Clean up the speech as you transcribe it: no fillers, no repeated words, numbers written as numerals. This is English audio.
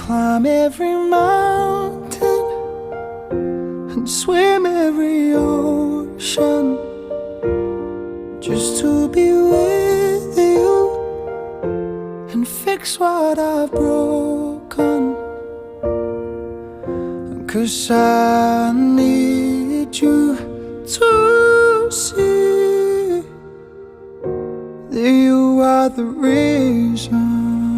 climb every mountain and swim every ocean just to be with you and fix what I've broken. 'Cause I need you to see that you are the reason